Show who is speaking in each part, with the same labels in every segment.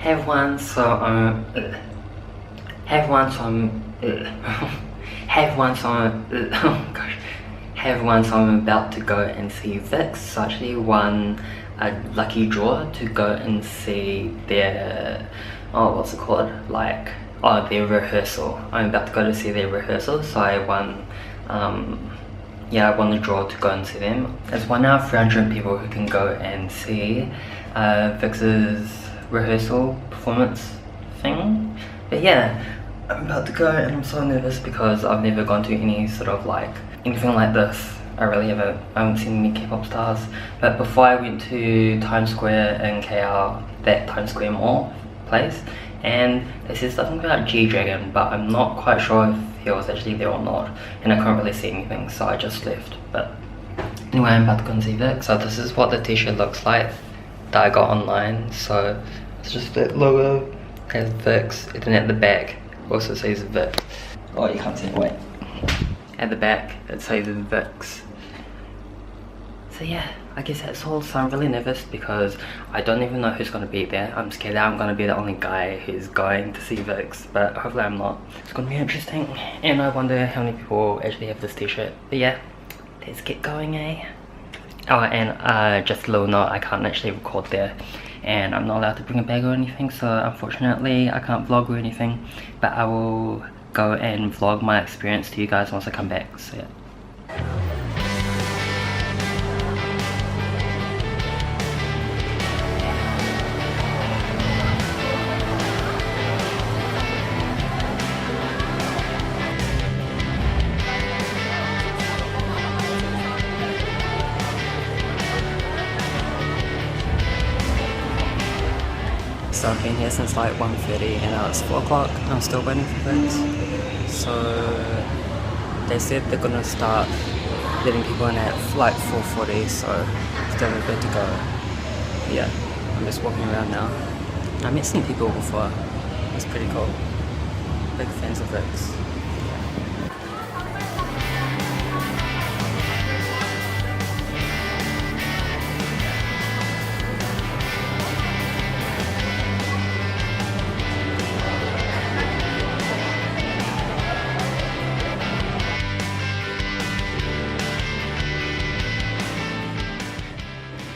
Speaker 1: Hey everyone, so hey everyone, so oh gosh. Hey everyone, so I'm about to go and see VIXX. So I actually won a lucky draw to go and see their, what's it called? Like, their rehearsal. I'm about to go to see their rehearsal, so I won, yeah, I won the draw to go and see them. There's 1 out of 300 people who can go and see VIXX's rehearsal performance thing. But yeah, I'm about to go and I'm so nervous because I've never gone to any sort of like anything like this. I haven't seen any K-pop stars. But before I went to Times Square in KL, that Times Square mall place, and they said something about G-Dragon, but I'm not quite sure if he was actually there or not, and I couldn't really see anything, so I just left. But anyway, I'm about to go and see VIXX. So this is what the t-shirt looks like that I got online. So it's just that logo, has VIXX, and then at the back also says VIXX. Oh, you can't see it, wait. At the back it says VIXX. So yeah, I guess that's all. So I'm really nervous because I don't even know who's going to be there. I'm scared that I'm going to be the only guy who's going to see VIXX, but hopefully I'm not. It's going to be interesting, and I wonder how many people actually have this t-shirt. But yeah, let's get going, eh? Oh, and just a little note, I can't actually record there, and I'm not allowed to bring a bag or anything, so unfortunately I can't vlog or anything, but I will go and vlog my experience to you guys once I come back. So yeah. So I've been here since like 1:30 and now it's 4 o'clock. I'm still waiting for VIXX. So they said they're gonna start letting people in at like 4:40, so still a bit to go. Yeah, I'm just walking around now. I met some people before. It's pretty cool. Big fans of VIXX.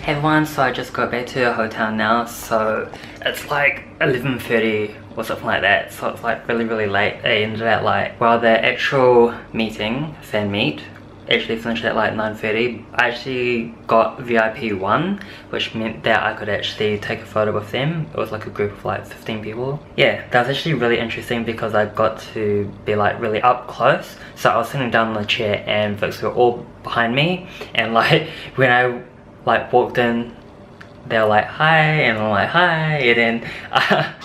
Speaker 1: Hey everyone, so I just got back to the hotel now, so it's like 11:30 or something like that, so it's like really late. I ended at like, well, the actual meeting, fan meet, actually finished at like 9:30. I actually got VIP 1, which meant that I could actually take a photo with them. It was like a group of like 15 people. Yeah, that was actually really interesting because I got to be like really up close. So I was sitting down on the chair and VIXX were all behind me, and like when I like walked in, they were like hi, and I'm like hi, and then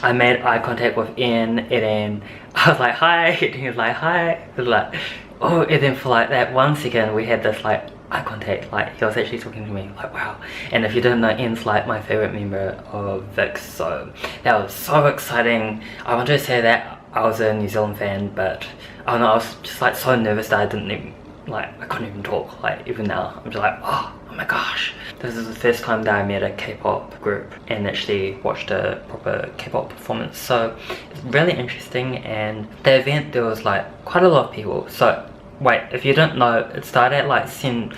Speaker 1: I made eye contact with Ian, and then I was like hi, and he was like hi. It was like, oh, and then for like that 1 second we had this like eye contact, like he was actually talking to me, like wow. And if you didn't know, Ian's like my favorite member of VIXX, so that was so exciting. I wanted to say that I was a New Zealand fan, but I don't know, I was just like so nervous that I didn't even, like I couldn't even talk. Like even now I'm just like, oh my gosh, this is the first time that I met a K-pop group and actually watched a proper K-pop performance. So it's really interesting, and the event, there was like quite a lot of people. So wait, if you don't know, it started at like 10.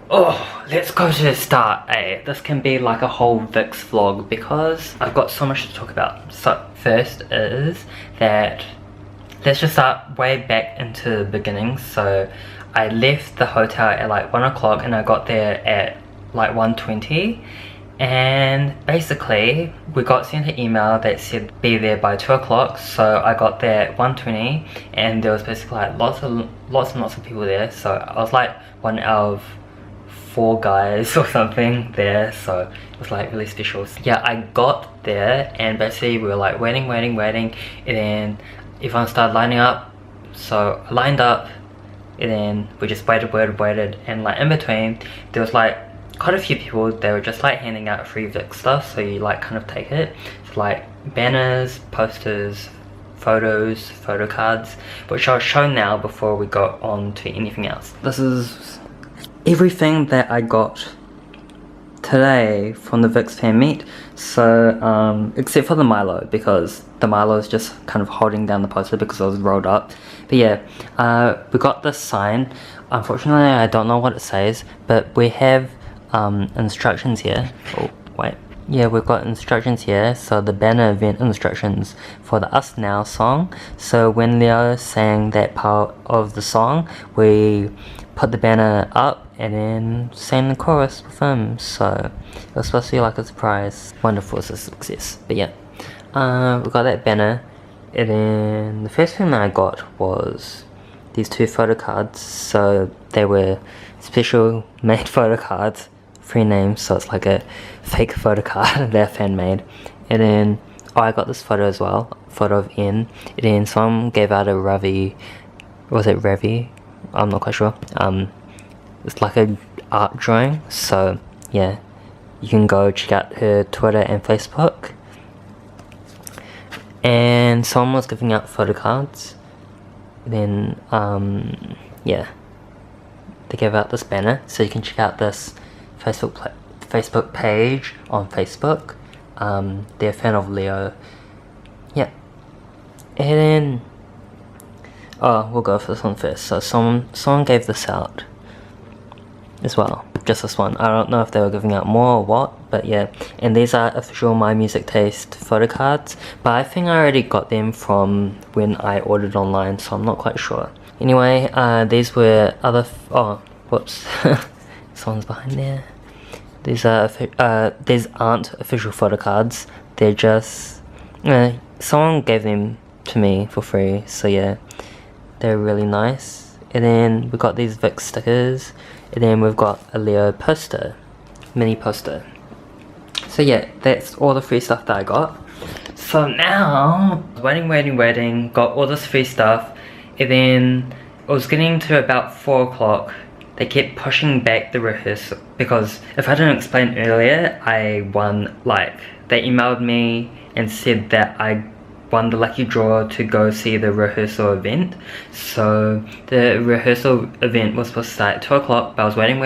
Speaker 1: Oh, let's go to the start, eh? This can be like a whole VIXX vlog because I've got so much to talk about. So first is that, let's just start way back into the beginning. So I left the hotel at like 1 o'clock and I got there at like 1:20, and basically we got sent an email that said be there by 2 o'clock. So I got there at 1:20 and there was basically like lots and lots of people there. So I was like one out of 4 guys or something there, so it was like really special. Yeah, I got there and basically we were like waiting, and then everyone started lining up. So I lined up, and then we just waited, and like in between there was like quite a few people. They were just like handing out free VIXX stuff, so you like kind of take it. So like banners, posters, photos, photo cards, which I'll show now before we go on to anything else. This is everything that I got today from the VIXX fan meet. So except for the Milo, because the Milo is just kind of holding down the poster because it was rolled up. But yeah, we got this sign. Unfortunately, I don't know what it says, but we have instructions here. Oh wait, yeah, we've got instructions here. So the banner event instructions for the Us Now song. So when Leo sang that part of the song, we put the banner up and then sang the chorus with him. So it was supposed to be like a surprise. Wonderful, it's a success. But yeah, we got that banner, and then the first thing that I got was these 2 photo cards. So they were special made photo cards, 3 names, so it's like a fake photo card they're fan made. And then I got this photo as well, photo of N. And then someone gave out a Ravi, was it Ravi? I'm not quite sure. It's like a art drawing, so yeah, you can go check out her Twitter and Facebook. And someone was giving out photo cards. Then yeah, they gave out this banner, so you can check out this Facebook page on Facebook. They're a fan of Leo. Yeah, and then we'll go for this one first. So someone gave this out as well, just this one. I don't know if they were giving out more or what, but yeah. And these are official My Music Taste photo cards, but I think I already got them from when I ordered online, so I'm not quite sure. Anyway, these were other oh whoops someone's behind there. These aren't official photo cards, they're just someone gave them to me for free, so yeah, they're really nice. And then we got these VIXX stickers, and then we've got a Leo poster, mini poster. So yeah, that's all the free stuff that I got. So now, waiting, got all this free stuff, and then it was getting to about 4 o'clock. They kept pushing back the rehearsal, because if I didn't explain earlier, I won, like, they emailed me and said that I won the lucky draw to go see the rehearsal event. So the rehearsal event was supposed to start at 2 o'clock, but I was waiting,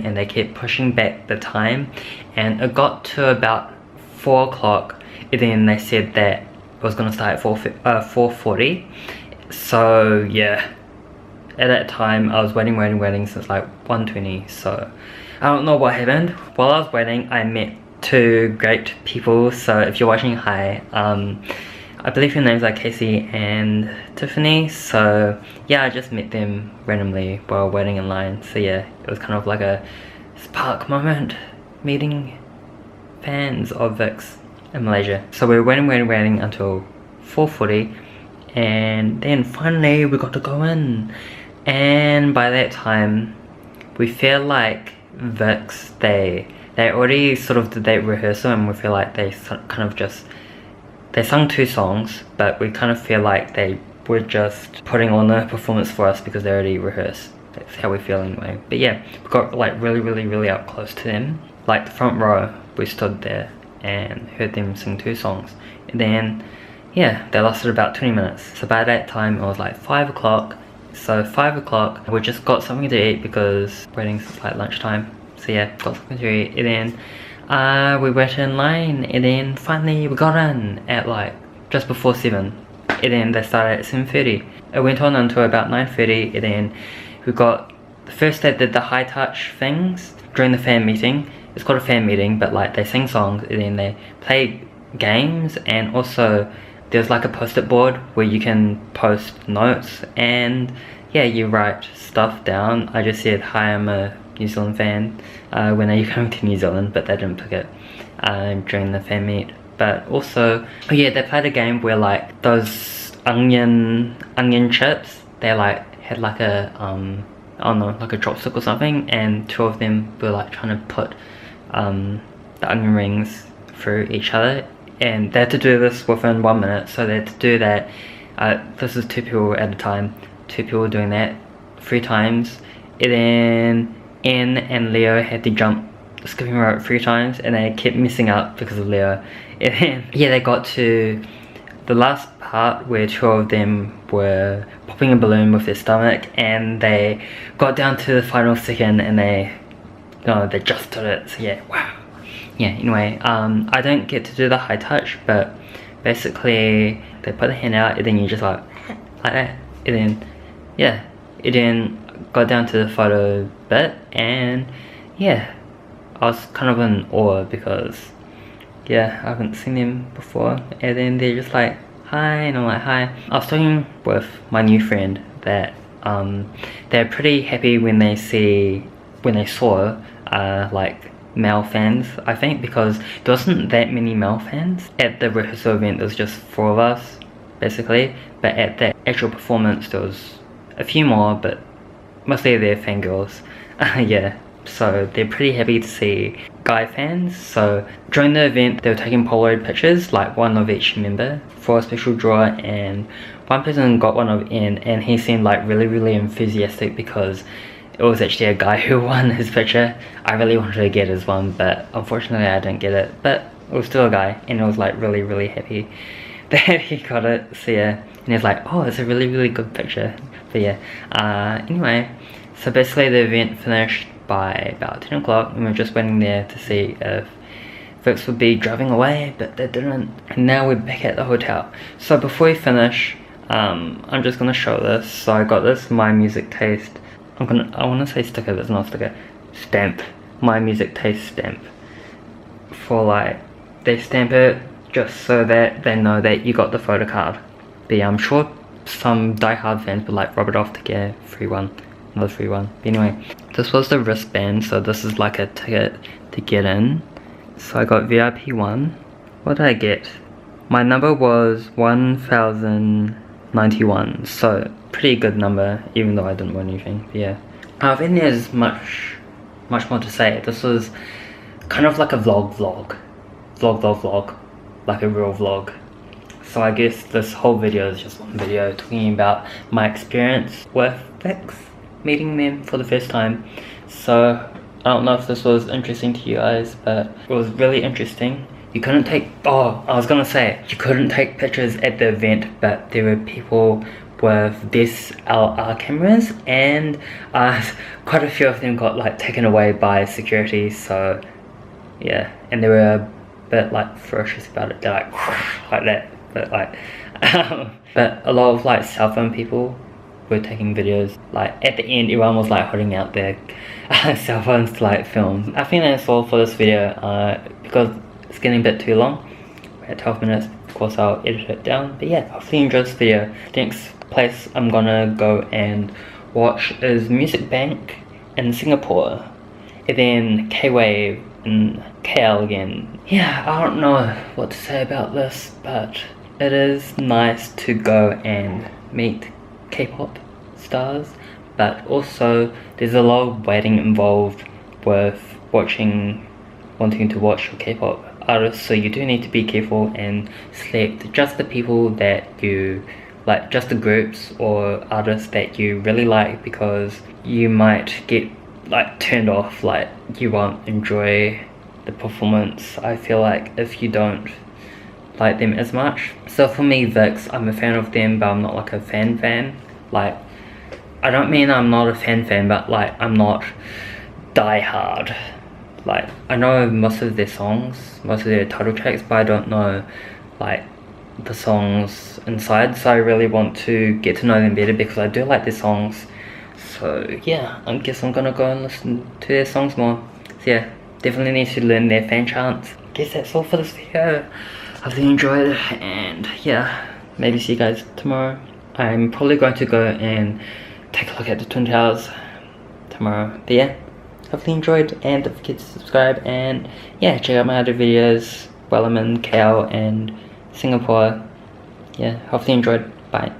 Speaker 1: and they kept pushing back the time, and it got to about 4 o'clock, and then they said that it was going to start at 4:40. So yeah, at that time I was waiting since like 1:20. So I don't know what happened. While I was waiting, I met 2 great people. So if you're watching, hi. I believe your names are Casey and Tiffany. So yeah, I just met them randomly while waiting in line. So yeah, it was kind of like a spark moment, meeting fans of VIXX in Malaysia. So we were waiting until 4:40, and then finally we got to go in. And by that time, we feel like VIXX, they already sort of did that rehearsal, and we feel like they kind of just, they sung 2 songs, but we kind of feel like they were just putting on a performance for us because they already rehearsed. That's how we feel anyway. But yeah, we got like really up close to them. Like the front row, we stood there and heard them sing 2 songs. And then, yeah, they lasted about 20 minutes. So by that time, it was like 5 o'clock. So 5 o'clock, we just got something to eat because waiting since like lunchtime. So yeah, got something to eat, and then we waited in line, and then finally we got in at like just before 7, and then they started at 7:30. It went on until about 9:30, and then we got, first they did the high touch things during the fan meeting. It's called a fan meeting, but like they sing songs, and then they play games, and also there's like a post-it board where you can post notes, and yeah, you write stuff down. I just said, hi, I'm a New Zealand fan, when are you coming to New Zealand, but they didn't pick it during the fan meet. But also, oh yeah, they played a game where like those onion chips, they like had like a I don't know, like a chopstick or something, and 2 of them were like trying to put the onion rings through each other, and they had to do this within 1 minute. So they had to do that, this is 2 people at a time, 2 people doing that 3 times, and then N and Leo had to jump the skipping rope 3 times, and they kept messing up because of Leo. And then yeah, they got to the last part where 2 of them were popping a balloon with their stomach, and they got down to the final second, and they just did it. So yeah, wow. yeah, anyway, I don't get to do the high touch, but basically they put the hand out and then you just like that, and then yeah, it then got down to the photo bit, and yeah, I was kind of in awe because yeah, I haven't seen them before, and then they're just like hi, and I'm like hi. I was talking with my new friend that they're pretty happy when they saw like male fans, I think, because there wasn't that many male fans at the rehearsal event. There was just 4 of us basically, but at the actual performance there was a few more, but mostly they're fangirls. Yeah, so they're pretty happy to see guy fans. So during the event they were taking Polaroid pictures, like one of each member, for a special draw, and one person got one of Ian, and he seemed like really enthusiastic because it was actually a guy who won his picture. I really wanted to get his one, but unfortunately I didn't get it, but it was still a guy, and I was like really happy that he got it. So yeah, and he's like, oh, it's a really good picture. But yeah, anyway, so basically the event finished by about 10 o'clock, and we were just waiting there to see if VIXX would be driving away, but they didn't, and now we're back at the hotel. So before we finish, I'm just gonna show this. So I got this My Music Taste, I want to say sticker, but it's not a sticker, stamp, My Music Taste stamp, for like, they stamp it just so that they know that you got the photo card. But yeah, I'm sure some die-hard fans would like rub it off to get a free one, another free one. But anyway, this was the wristband, so this is like a ticket to get in. So I got VIP 1. What did I get? My number was 1091, so pretty good number, even though I didn't win anything. But yeah, I think there's much more to say. This was kind of like a vlog, like a real vlog. So I guess this whole video is just one video talking about my experience with VIXX, meeting them for the first time. So I don't know if this was interesting to you guys, but it was really interesting. You couldn't take, oh, I was gonna say, you couldn't take pictures at the event, but there were people with DSLR cameras, and quite a few of them got like taken away by security. So yeah, and they were a bit like ferocious about it. They're like that, but like but a lot of like cell phone people were taking videos. Like at the end, everyone was like holding out their cell phones to like film. I think that's all for this video, because it's getting a bit too long. We're at 12 minutes. Of course I'll edit it down, but yeah, hopefully you enjoyed this video. Next place I'm gonna go and watch is Music Bank in Singapore, and then K-Wave in KL again. Yeah, I don't know what to say about this, but it is nice to go and meet K-pop stars, but also there's a lot of waiting involved with wanting to watch your K-pop artists, so you do need to be careful and select just the people that you like, just the groups or artists that you really like, because you might get like turned off, like you won't enjoy the performance, I feel like, if you don't like them as much. So for me, VIXX, I'm a fan of them, but I'm not like a fan. Like, I don't mean I'm not a fan, but like I'm not die hard. Like, I know most of their songs, most of their title tracks, but I don't know like the songs inside, so I really want to get to know them better because I do like their songs. So yeah, I guess I'm gonna go and listen to their songs more. So yeah, definitely need to learn their fan chants. Guess that's all for this video. I hope you enjoyed it, and yeah, maybe see you guys tomorrow. I'm probably going to go and take a look at the Twin Towers tomorrow. But yeah, hopefully you enjoyed, and don't forget to subscribe, and yeah, check out my other videos while I'm in KL and Singapore. Yeah, hopefully you enjoyed. Bye.